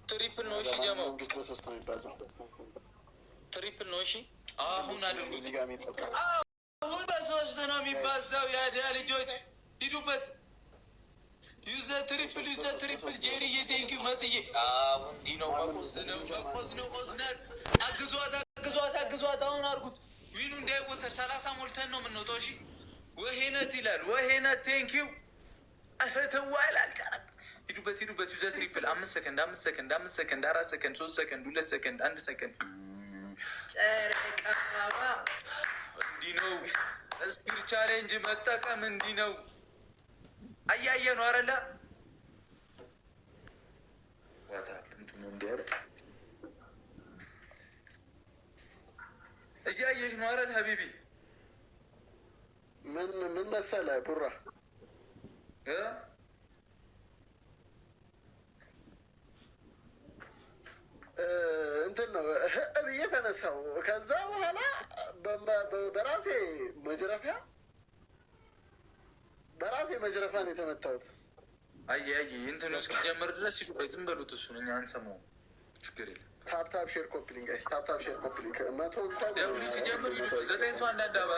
ትሪፕል ነው። እሺ ጀማው ትሪፕል ነው። እሺ አሁን አድርጉ። አሁን በሶስት ነው የሚባዛው። የአዲያ ልጆች ሂዱበት። ዩዘ ትሪፕል ጄሪ የቴንኪው መጥዬ አሁን እንዲህ ነው። መቆስ ነው ቆስነት። አግዟት አሁን አድርጉት። ዊኑ እንዳይወሰድ 30 ሞልተን ነው የምንወጣው። እሺ ወሄነት ይላል። ወሄነት ቴንኪው እህትዋ ይላል። ሂዱበት ዩዘ ትሪፕል 5 ሰከንድ 4 ሰከንድ 3 ሰከንድ 2 ሰከንድ 1 ሰከንድ። ጨረቃዋ እንዲህ ነው። ስፒር ቻሌንጅ መጠቀም እንዲህ ነው። አያየ ነው አረላ እያየሽ ነው አረል ሀቢቢ። ምን መሰለህ ቡራ እንትን ነው ብዬ ተነሳው። ከዛ በኋላ በራሴ መጅረፊያ ነው የተመታሁት። አየ እንትኑ እስኪጀምር ድረስ ዝም በሉት። እሱን እኛ አንሰማውም። ችግር የለም። ታፕታፕ ሼር ኮፕሊንግ ጋይስ፣ ታፕታፕ ሼር ኮፕሊንግ። መቶ ደውሊ ሲጀምር 9 ሰው አንዳንዳባ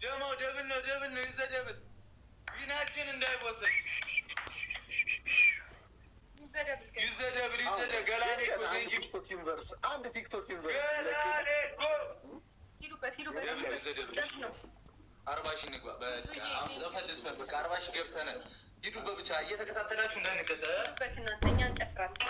ጀማው ደብል ነው። ይዘደብል ዊናችን እንዳይወሰድ ይዘደብል ገላኔ እኮ ቲክቶክ ዩኒቨርስ አንድ ቲክቶክ ዩኒቨርስ ገላኔ እኮ ሂዱበት ነው 40 ሺህ ንግባ። በቃ ዘፈን ልስፈን። በቃ 40 ሺህ ገብተን ሂዱበት ብቻ እየተከታተላችሁ እንዳንቀጠ በእናንተኛ እንጨፍራለን።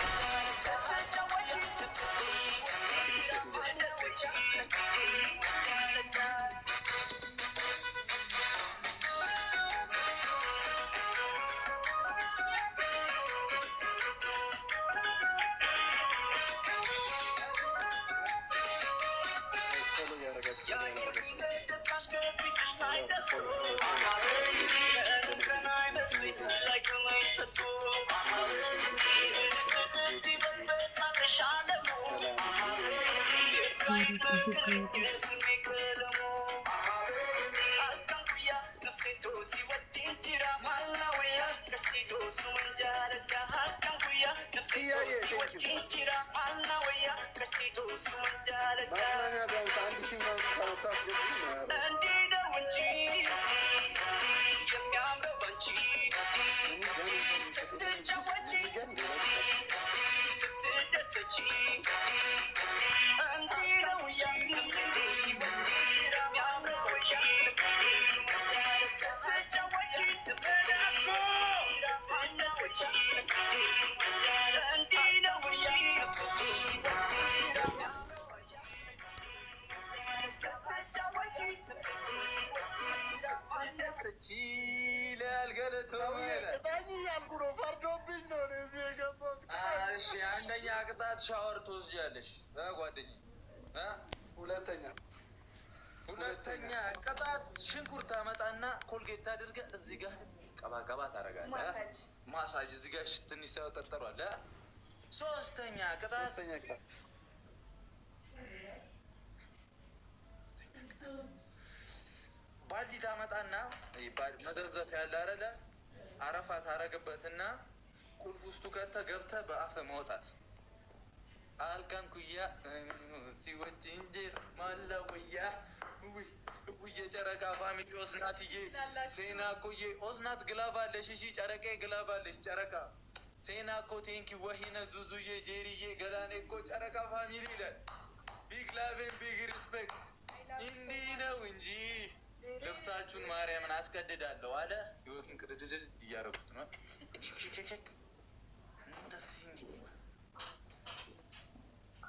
አንደኛ ቅጣት ሻወር ትወስጃለሽ ጓደኛዬ። ሁለተኛ ቅጣት ሽንኩርት አመጣና ኮልጌት አድርገህ እዚህ ጋር ቀባ ታደርጋለህ። ማሳጅ እዚህ ጋር ትንሽ ሰው ጠጠሯል። ሶስተኛ ቅጣት ባሊ ታመጣና መዘብዘብ ያለ አይደለ አረፋ ታረግበትና ቁልፍ ውስጡ ከተህ ገብተህ በአፍህ ማውጣት። አልካን ኩያ ሲወጪ እንጀር ማላወያ የጨረቃ ፋሚሊ ኦስናትዬ ሴና ኮዬ ኦስናት ግላባለሽ። እሺ ጨረቃ ግላባለሽ። ጨረቃ ሴና ኮ ቴንኪ ወሂነ ዙዙዬ ጄሪዬ ገላኔ እኮ ጨረቃ ፋሚሊ ይላል። ቢግ ላቭን ቢግ ሪስፔክት። እንዲህ ነው እንጂ ልብሳችሁን ማርያምን አስቀድዳለሁ አለ። ህይወቱን ቅድድድ እያረጉት ነው። እንደዚህ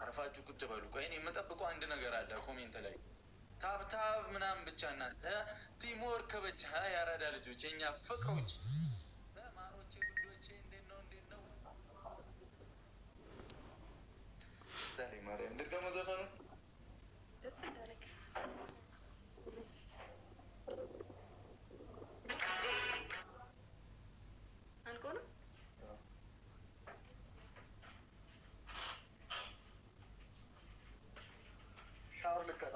አረፋችሁ ቁጭ በሉ። ቆይ እኔ የምጠብቀው አንድ ነገር አለ። ኮሜንት ላይ ታብታብ ምናምን ብቻ እና ቲምወርክ ብቻ ያራዳ ልጆች፣ የኛ ፍቅሮች፣ ማሮቼ፣ ጉዶቼ እንዴት ነው? ሰሪ ማርያም ድርገመ ዘፈኑ ደስ እንዳለክ ሻወር ልቀጣ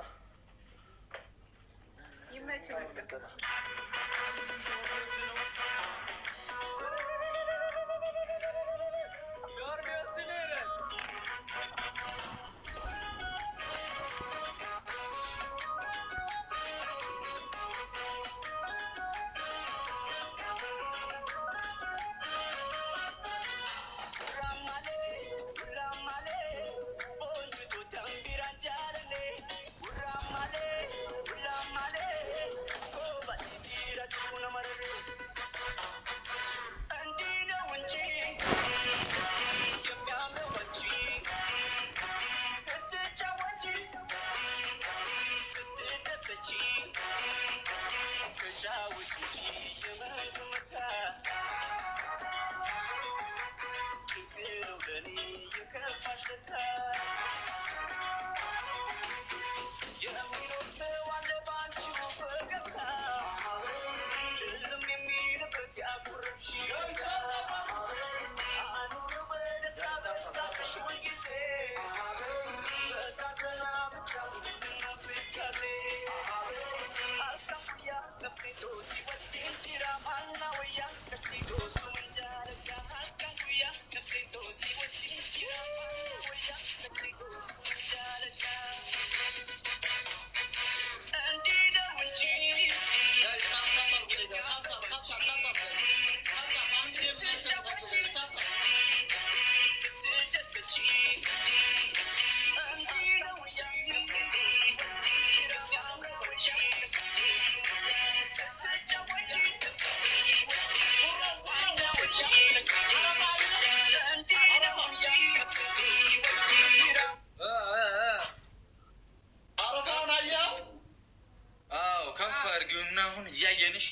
እያየንሽ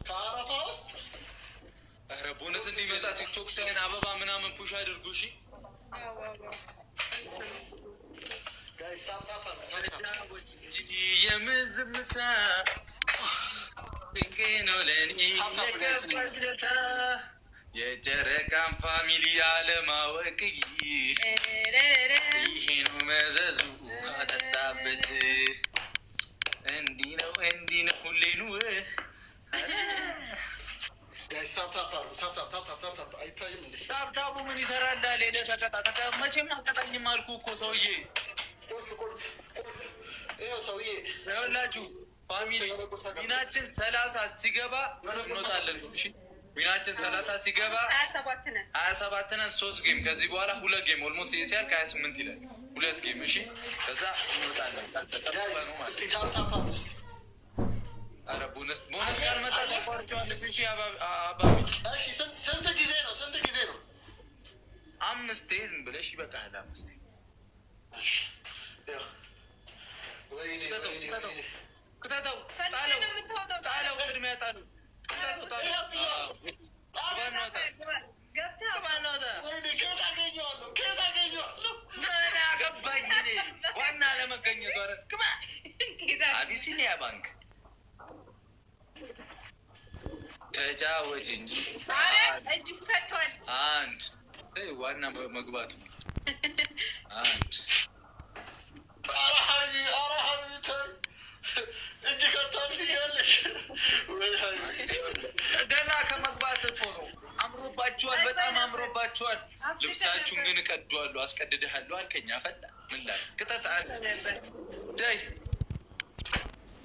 ከአረፋ ውስጥ ኧረ ቦነስ እንዲመጣ ቲክቶክ ሳይን አበባ ምናምን ፑሽ አድርጉ። እሺ የምን ዝምታ ድንቅ ነው ለኔ የገባለታ የጨረቃን ፋሚሊ አለማወቅ ይሄ ነው መዘዙ ካጠጣበት። እንዲህ ነው ሁሌ ኑ ታብታቡ ምን ይሰራል? ሌለ ተቀጣ መቼም አቀጣኝም አልኩ እኮ ሰውዬ። ይኸውላችሁ ፋሚሊ ዊናችን 30 ሲገባ እንወጣለን። እሺ ዊናችን 30 ሲገባ 27 ነን። 3 ጌም ከዚህ በኋላ 2 ጌም ኦልሞስት ሲያልቅ 28 ይላል። 2 ጌም እሺ፣ ከዛ እንወጣለን። ኧረ ቦነስ ካልመጣ ተቋርጫዋለች። እሺ አባቢ እሺ፣ ስንት ጊዜ ነው? 5 ዝም ብለሽ ይበቃል። 5 ክተተው፣ ጣለው፣ ቅድሚያ ጣለው። ምን አገባኝ ዋና ለመገኘቱ። ኧረ ግባ አቢሲኒያ ባንክ ተጫወች እንጂ እጅ ፈቷል። አንድ ዋና መግባቱ አንድ እጅ ከቷል ትያለሽ ገና ከመግባት እኮ ነው። አምሮባችኋል፣ በጣም አምሮባችኋል። ልብሳችሁን ግን እቀደዋለሁ፣ አስቀድድሃለሁ አልከኝ። አፈላ ምን ላይ ቅጠጣ ዳይ